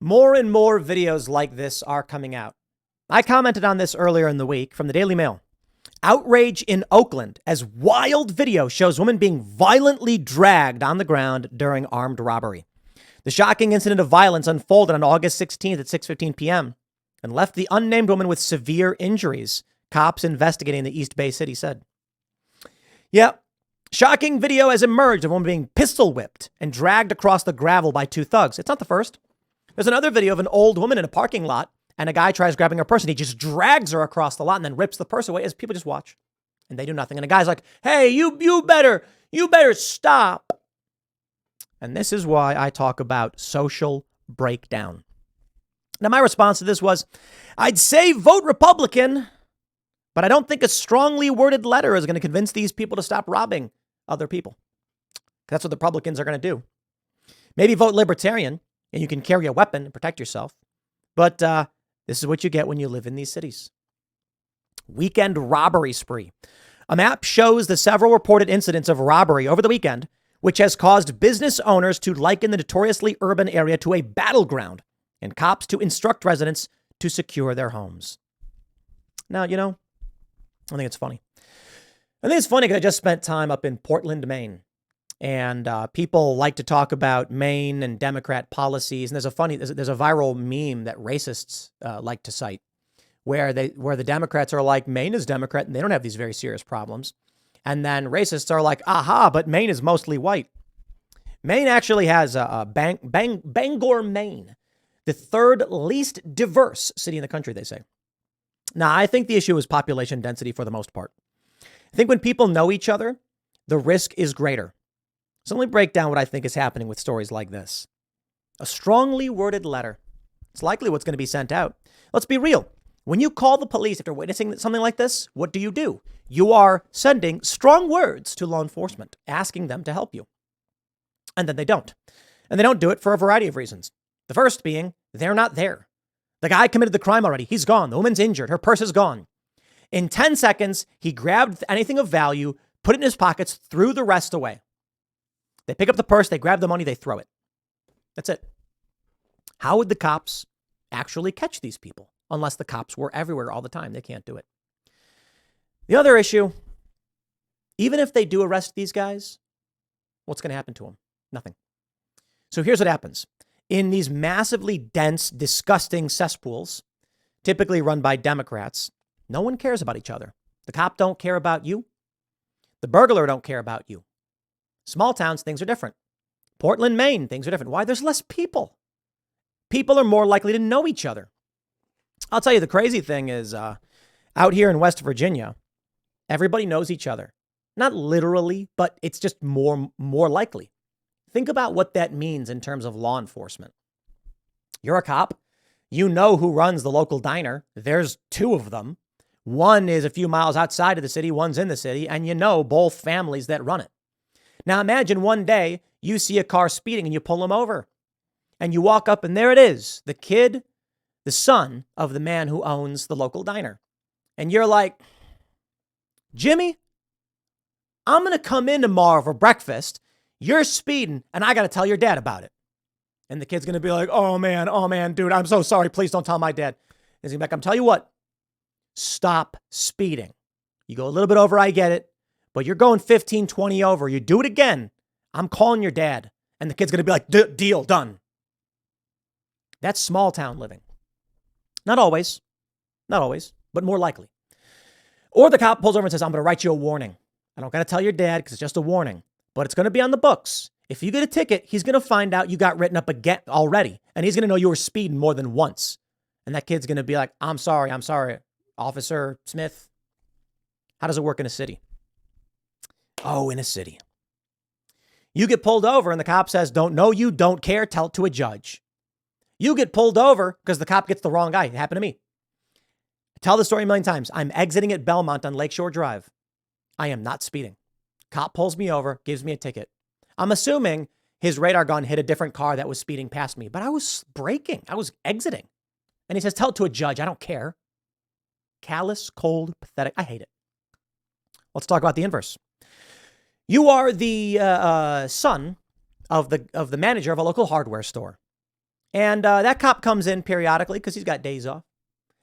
More and more videos like this are coming out. I commented on this earlier in the week from the Daily Mail. Outrage in Oakland as wild video shows woman being violently dragged on the ground during armed robbery. The shocking incident of violence unfolded on August 16th at 6:15 p.m. and left the unnamed woman with severe injuries, cops investigating the East Bay city said. Yeah, shocking video has emerged of a woman being pistol whipped and dragged across the gravel by two thugs. It's not the first. There's another video of an old woman in a parking lot and a guy tries grabbing her purse and he just drags her across the lot and then rips the purse away as people just watch and they do nothing. And the guy's like, hey, you better stop. And this is why I talk about social breakdown. Now, my response to this was, I'd say vote Republican, but I don't think a strongly worded letter is going to convince these people to stop robbing other people. That's what the Republicans are going to do. Maybe vote Libertarian and you can carry a weapon and protect yourself. But this is what you get when you live in these cities. Weekend robbery spree. A map shows the several reported incidents of robbery over the weekend, which has caused business owners to liken the notoriously urban area to a battleground and cops to instruct residents to secure their homes. Now, I think it's funny. I think it's funny because I just spent time up in Portland, Maine. And people like to talk about Maine and Democrat policies. And there's a viral meme that racists like to cite where the Democrats are like, Maine is Democrat and they don't have these very serious problems. And then racists are like, aha, but Maine is mostly white. Maine actually has Bangor, Maine, the third least diverse city in the country, they say. Now, I think the issue is population density for the most part. I think when people know each other, the risk is greater. So let me break down what I think is happening with stories like this. A strongly worded letter. It's likely what's going to be sent out. Let's be real. When you call the police after witnessing something like this, what do? You are sending strong words to law enforcement, asking them to help you. And then they don't. And they don't do it for a variety of reasons. The first being, they're not there. The guy committed the crime already. He's gone. The woman's injured. Her purse is gone. In 10 seconds, he grabbed anything of value, put it in his pockets, threw the rest away. They pick up the purse, they grab the money, they throw it. That's it. How would the cops actually catch these people? Unless the cops were everywhere all the time. They can't do it. The other issue, even if they do arrest these guys, what's going to happen to them? Nothing. So here's what happens. In these massively dense, disgusting cesspools, typically run by Democrats, no one cares about each other. The cop don't care about you. The burglar don't care about you. Small towns, things are different. Portland, Maine, things are different. Why? There's less people. People are more likely to know each other. I'll tell you, the crazy thing is out here in West Virginia, everybody knows each other. Not literally, but it's just more likely. Think about what that means in terms of law enforcement. You're a cop. You know who runs the local diner. There's two of them. One is a few miles outside of the city. One's in the city. And you know both families that run it. Now imagine one day you see a car speeding and you pull them over. And you walk up and there it is. The kid, the son of the man who owns the local diner. And you're like, Jimmy, I'm going to come in tomorrow for breakfast. You're speeding and I got to tell your dad about it. And the kid's going to be like, oh man, dude, I'm so sorry. Please don't tell my dad. He's going to be like, I'm telling you what, stop speeding. You go a little bit over, I get it. But you're going 15, 20 over. You do it again, I'm calling your dad. And the kid's going to be like, deal, done. That's small town living. Not always, but more likely. Or the cop pulls over and says, I'm going to write you a warning. I don't got to tell your dad because it's just a warning, but it's going to be on the books. If you get a ticket, he's going to find out you got written up again already. And he's going to know you were speeding more than once. And that kid's going to be like, I'm sorry, Officer Smith. How does it work in a city? Oh, in a city. You get pulled over and the cop says, don't know you, don't care, tell it to a judge. You get pulled over because the cop gets the wrong guy. It happened to me. I tell the story a million times. I'm exiting at Belmont on Lakeshore Drive. I am not speeding. Cop pulls me over, gives me a ticket. I'm assuming his radar gun hit a different car that was speeding past me, but I was braking. I was exiting. And he says, tell it to a judge. I don't care. Callous, cold, pathetic. I hate it. Let's talk about the inverse. You are the son of the manager of a local hardware store. And that cop comes in periodically because he's got days off.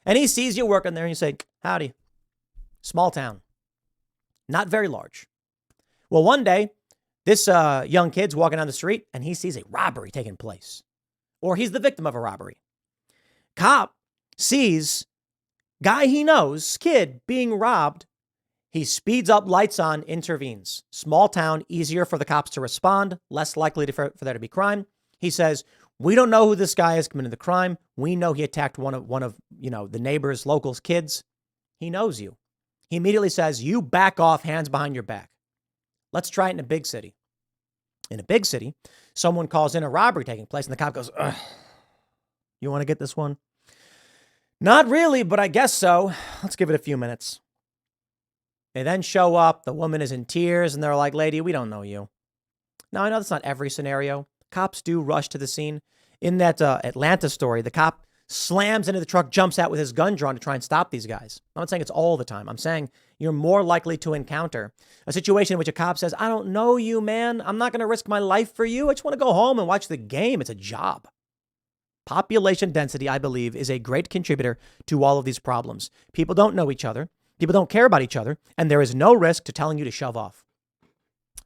And he sees you working there and you say, howdy. Small town. Not very large. Well, one day, this young kid's walking down the street and he sees a robbery taking place. Or he's the victim of a robbery. Cop sees guy he knows, kid, being robbed. He speeds up, lights on, intervenes. Small town, easier for the cops to respond, less likely for there to be crime. He says, we don't know who this guy is committing the crime. We know he attacked one of the neighbors, locals, kids. He knows you. He immediately says, you back off, hands behind your back. Let's try it in a big city. In a big city, someone calls in a robbery taking place and the cop goes, ugh, you want to get this one? Not really, but I guess so. Let's give it a few minutes. They then show up. The woman is in tears and they're like, lady, we don't know you. Now, I know that's not every scenario. Cops do rush to the scene. In that Atlanta story, the cop slams into the truck, jumps out with his gun drawn to try and stop these guys. I'm not saying it's all the time. I'm saying you're more likely to encounter a situation in which a cop says, I don't know you, man. I'm not going to risk my life for you. I just want to go home and watch the game. It's a job. Population density, I believe, is a great contributor to all of these problems. People don't know each other. People don't care about each other. And there is no risk to telling you to shove off.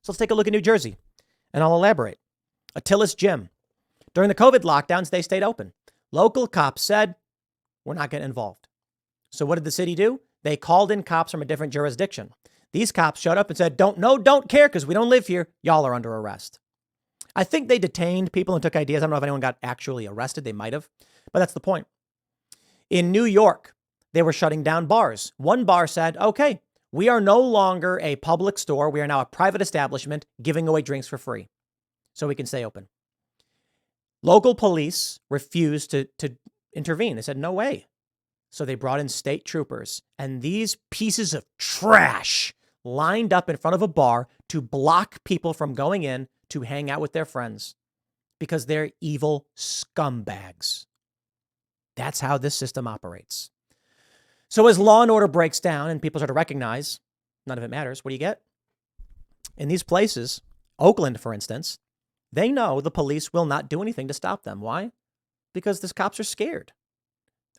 So let's take a look at New Jersey and I'll elaborate. Attila's Gym. During the COVID lockdowns, they stayed open. Local cops said, we're not getting involved. So what did the city do? They called in cops from a different jurisdiction. These cops showed up and said, don't care because we don't live here. Y'all are under arrest. I think they detained people and took ideas. I don't know if anyone got actually arrested. They might have, but that's the point. In New York, they were shutting down bars. One bar said, okay, we are no longer a public store. We are now a private establishment giving away drinks for free so we can stay open. Local police refused to intervene. They said, no way. So they brought in state troopers, and these pieces of trash lined up in front of a bar to block people from going in to hang out with their friends because they're evil scumbags. That's how this system operates. So as law and order breaks down and people start to recognize none of it matters, what do you get? In these places, Oakland, for instance, they know the police will not do anything to stop them. Why? Because these cops are scared.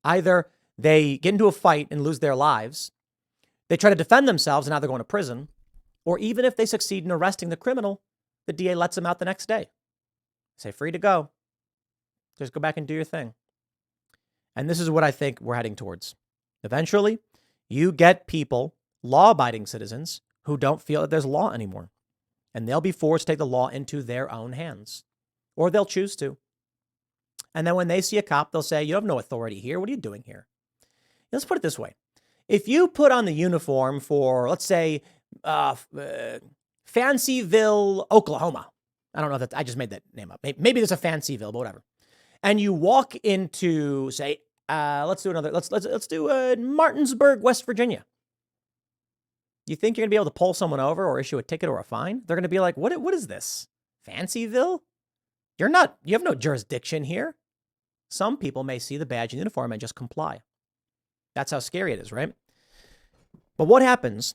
Either they get into a fight and lose their lives, they try to defend themselves and now they're going to prison, or even if they succeed in arresting the criminal, the DA lets them out the next day. Say, free to go. Just go back and do your thing. And this is what I think we're heading towards. Eventually, you get people, law-abiding citizens, who don't feel that there's law anymore. And they'll be forced to take the law into their own hands. Or they'll choose to. And then when they see a cop, they'll say, you have no authority here. What are you doing here? Let's put it this way. If you put on the uniform for, let's say, Fancyville, Oklahoma. I don't know that I just made that name up. Maybe there's a Fancyville, but whatever. And you walk into, say, let's do Martinsburg, West Virginia. You think you're going to be able to pull someone over or issue a ticket or a fine? They're going to be like, what is this? Fancyville? You have no jurisdiction here. Some people may see the badge and uniform and just comply. That's how scary it is, right? But what happens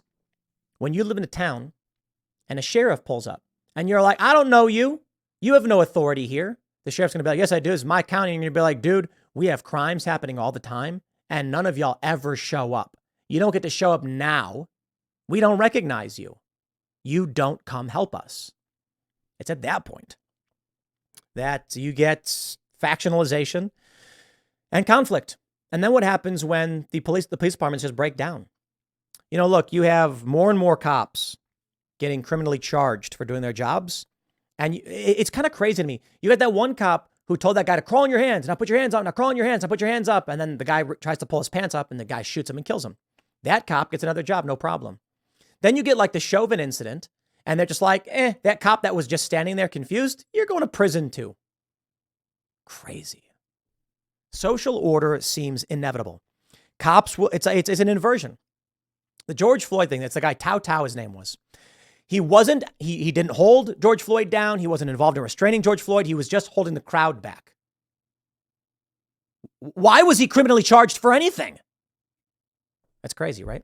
when you live in a town and a sheriff pulls up and you're like, I don't know you. You have no authority here. The sheriff's going to be like, yes, I do. It's my county. And you're going to be like, dude, we have crimes happening all the time and none of y'all ever show up. You don't get to show up now. We don't recognize you. You don't come help us. It's at that point that you get factionalization and conflict. And then what happens when the police departments just break down? Look, you have more and more cops getting criminally charged for doing their jobs. And it's kind of crazy to me. You got that one cop who told that guy to crawl on your hands. Now put your hands up. Now crawl on your hands. Now put your hands up. And then the guy tries to pull his pants up and the guy shoots him and kills him. That cop gets another job, no problem. Then you get like the Chauvin incident and they're just like, that cop that was just standing there confused, you're going to prison too. Crazy. Social order seems inevitable. Cops will, it's an inversion. The George Floyd thing, that's the guy, Tao, his name was. He didn't hold George Floyd down. He wasn't involved in restraining George Floyd. He was just holding the crowd back. Why was he criminally charged for anything? That's crazy, right?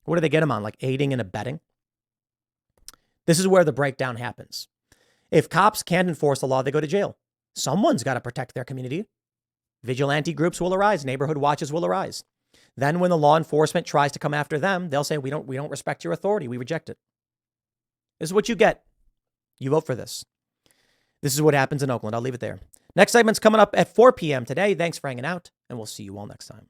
What do they get him on? Like aiding and abetting? This is where the breakdown happens. If cops can't enforce the law, they go to jail. Someone's got to protect their community. Vigilante groups will arise. Neighborhood watches will arise. Then when the law enforcement tries to come after them, they'll say, we don't respect your authority. We reject it. This is what you get. You vote for this. This is what happens in Oakland. I'll leave it there. Next segment's coming up at 4 p.m. today. Thanks for hanging out, and we'll see you all next time.